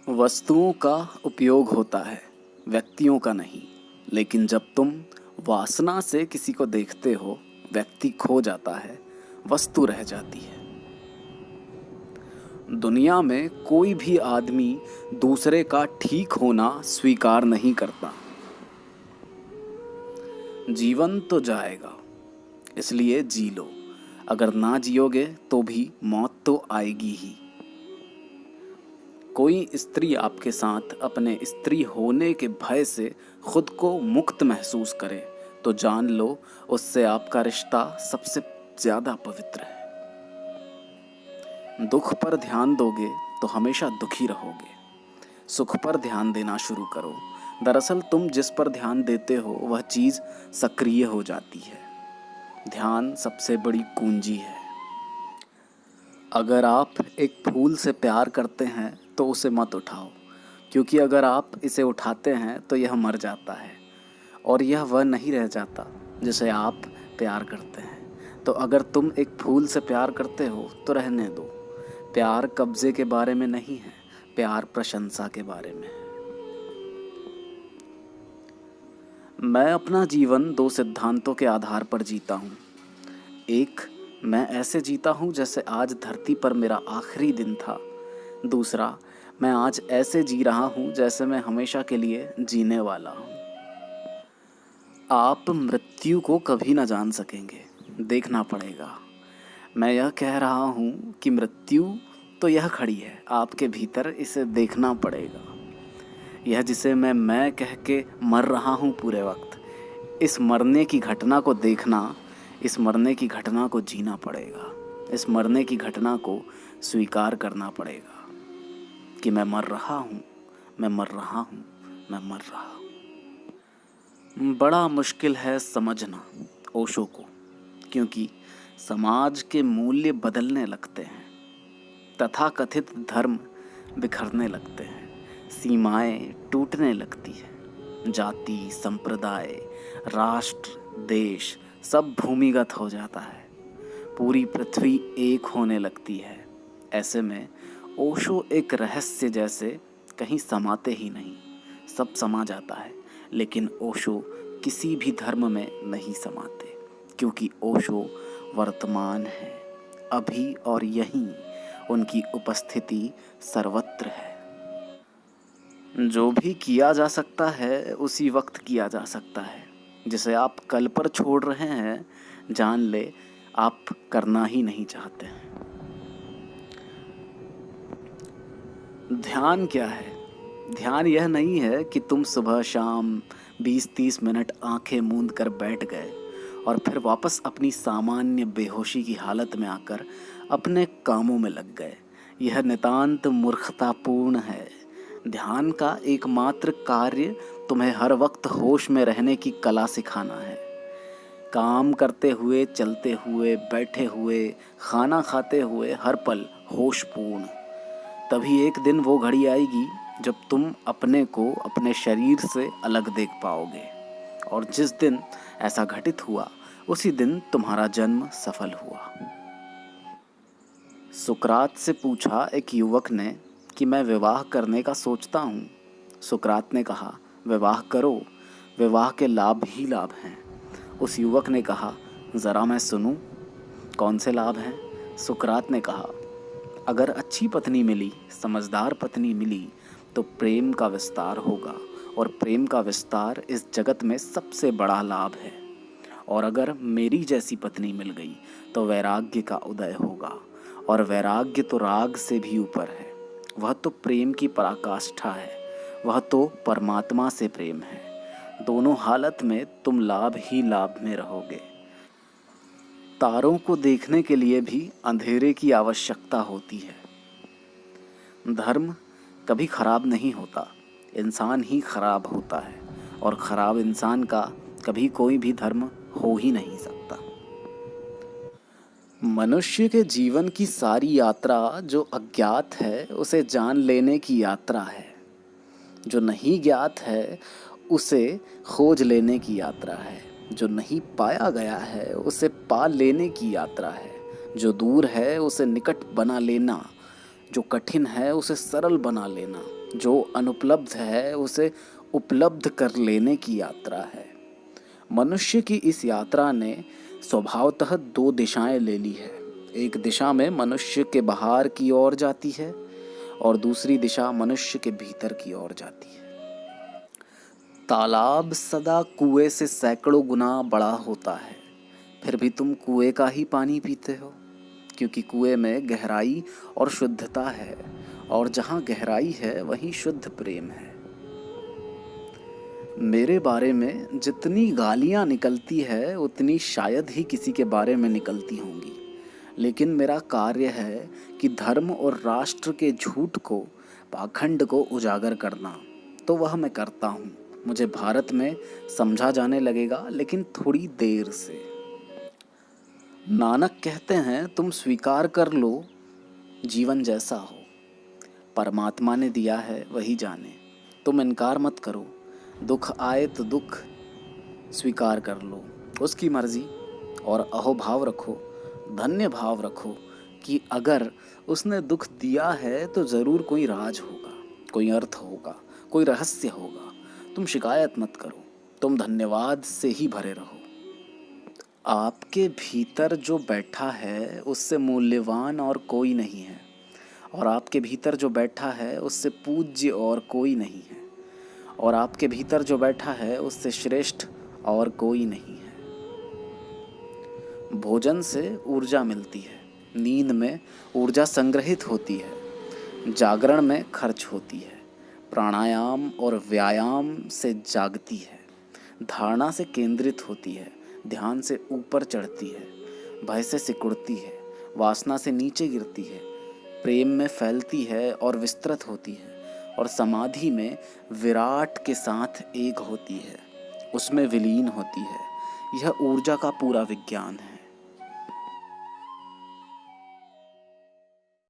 वस्तुओं का उपयोग होता है, व्यक्तियों का नहीं। लेकिन जब तुम वासना से किसी को देखते हो, व्यक्ति खो जाता है, वस्तु रह जाती है। दुनिया में कोई भी आदमी दूसरे का ठीक होना स्वीकार नहीं करता। जीवन तो जाएगा, इसलिए जी लो। अगर ना जियोगे तो भी मौत तो आएगी ही। कोई स्त्री आपके साथ अपने स्त्री होने के भय से खुद को मुक्त महसूस करे तो जान लो उससे आपका रिश्ता सबसे ज्यादा पवित्र है। दुख पर ध्यान दोगे तो हमेशा दुखी रहोगे। सुख पर ध्यान देना शुरू करो। दरअसल तुम जिस पर ध्यान देते हो वह चीज सक्रिय हो जाती है। ध्यान सबसे बड़ी कुंजी है। अगर आप एक फूल से प्यार करते हैं तो उसे मत उठाओ, क्योंकि अगर आप इसे उठाते हैं तो यह मर जाता है और यह वह नहीं रह जाता जिसे आप प्यार करते हैं। तो अगर तुम एक फूल से प्यार करते हो तो रहने दो। प्यार कब्जे के बारे में नहीं है, प्यार प्रशंसा के बारे में है। मैं अपना जीवन दो सिद्धांतों के आधार पर जीता हूँ। एक, मैं ऐसे जीता हूँ जैसे आज धरती पर मेरा आखिरी दिन था। दूसरा, मैं आज ऐसे जी रहा हूँ जैसे मैं हमेशा के लिए जीने वाला हूँ। आप मृत्यु को कभी ना जान सकेंगे, देखना पड़ेगा। मैं यह कह रहा हूँ कि मृत्यु तो यह खड़ी है आपके भीतर, इसे देखना पड़ेगा। यह जिसे मैं कह के मर रहा हूँ पूरे वक्त, इस मरने की घटना को देखना, इस मरने की घटना को जीना पड़ेगा। इस मरने की घटना को स्वीकार करना पड़ेगा कि मैं मर रहा हूँ, मैं मर रहा हूँ, मैं मर रहा हूँ। बड़ा मुश्किल है समझना ओशो को, क्योंकि समाज के मूल्य बदलने लगते हैं, तथाकथित धर्म बिखरने लगते हैं, सीमाएं टूटने लगती है, जाति, संप्रदाय, राष्ट्र, देश सब भूमिगत हो जाता है, पूरी पृथ्वी एक होने लगती है। ऐसे में ओशो एक रहस्य जैसे कहीं समाते ही नहीं, सब समा जाता है, लेकिन ओशो किसी भी धर्म में नहीं समाते, क्योंकि ओशो वर्तमान है, अभी और यहीं उनकी उपस्थिति सर्वत्र है। जो भी किया जा सकता है उसी वक्त किया जा सकता है। जिसे आप कल पर छोड़ रहे हैं, जान ले आप करना ही नहीं चाहते हैं। ध्यान क्या है? ध्यान यह नहीं है कि तुम सुबह शाम 20-30 मिनट आंखें मूंद कर बैठ गए और फिर वापस अपनी सामान्य बेहोशी की हालत में आकर अपने कामों में लग गए। यह नितांत मूर्खतापूर्ण है। ध्यान का एकमात्र कार्य तुम्हें हर वक्त होश में रहने की कला सिखाना है। काम करते हुए, चलते हुए, बैठे हुए, खाना खाते हुए हर पल होशपूर्ण। तभी एक दिन वो घड़ी आएगी जब तुम अपने को अपने शरीर से अलग देख पाओगे, और जिस दिन ऐसा घटित हुआ उसी दिन तुम्हारा जन्म सफल हुआ। सुकरात से पूछा एक युवक ने कि मैं विवाह करने का सोचता हूँ। सुकरात ने कहा, विवाह करो, विवाह के लाभ ही लाभ हैं। उस युवक ने कहा, ज़रा मैं सुनूं, कौन से लाभ हैं? सुकरात ने कहा, अगर अच्छी पत्नी मिली, समझदार पत्नी मिली, तो प्रेम का विस्तार होगा, और प्रेम का विस्तार इस जगत में सबसे बड़ा लाभ है। और अगर मेरी जैसी पत्नी मिल गई तो वैराग्य का उदय होगा, और वैराग्य तो राग से भी ऊपर है। वह तो प्रेम की पराकाष्ठा है, वह तो परमात्मा से प्रेम है। दोनों हालत में तुम लाभ ही लाभ में रहोगे। तारों को देखने के लिए भी अंधेरे की आवश्यकता होती है। धर्म कभी खराब नहीं होता, इंसान ही खराब होता है, और खराब इंसान का कभी कोई भी धर्म हो ही नहीं सकता। मनुष्य के जीवन की सारी यात्रा जो अज्ञात है उसे जान लेने की यात्रा है, जो नहीं ज्ञात है उसे खोज लेने की यात्रा है, जो नहीं पाया गया है उसे पा लेने की यात्रा है, जो दूर है उसे निकट बना लेना, जो कठिन है उसे सरल बना लेना। जो अनुपलब्ध है उसे उपलब्ध कर लेने की यात्रा है। मनुष्य की इस यात्रा ने स्वभावतः दो दिशाएं ले ली है। एक दिशा में मनुष्य के बाहर की ओर जाती है और दूसरी दिशा मनुष्य के भीतर की ओर जाती है। तालाब सदा कुएं से सैकड़ों गुना बड़ा होता है, फिर भी तुम कुएं का ही पानी पीते हो, क्योंकि कुएं में गहराई और शुद्धता है, और जहाँ गहराई है वहीं शुद्ध प्रेम है। मेरे बारे में जितनी गालियाँ निकलती है उतनी शायद ही किसी के बारे में निकलती होंगी, लेकिन मेरा कार्य है कि धर्म और राष्ट्र के झूठ को, पाखंड को उजागर करना, तो वह मैं करता हूँ। मुझे भारत में समझा जाने लगेगा, लेकिन थोड़ी देर से। नानक कहते हैं, तुम स्वीकार कर लो जीवन जैसा हो, परमात्मा ने दिया है वही जाने। तुम इनकार मत करो, दुख आए तो दुख स्वीकार कर लो, उसकी मर्जी। और अहोभाव रखो, धन्य भाव रखो कि अगर उसने दुख दिया है तो ज़रूर कोई राज होगा, कोई अर्थ होगा, कोई रहस्य होगा। तुम शिकायत मत करो, तुम धन्यवाद से ही भरे रहो। आपके भीतर जो बैठा है उससे मूल्यवान और कोई नहीं है, और आपके भीतर जो बैठा है उससे पूज्य और कोई नहीं है, और आपके भीतर जो बैठा है उससे श्रेष्ठ और कोई नहीं है। भोजन से ऊर्जा मिलती है, नींद में ऊर्जा संग्रहित होती है, जागरण में खर्च होती है, प्राणायाम और व्यायाम से जागती है, धारणा से केंद्रित होती है, ध्यान से ऊपर चढ़ती है, भय से सिकुड़ती है, वासना से नीचे गिरती है, प्रेम में फैलती है और विस्तृत होती है, और समाधि में विराट के साथ एक होती है, उसमें विलीन होती है। यह ऊर्जा का पूरा विज्ञान है।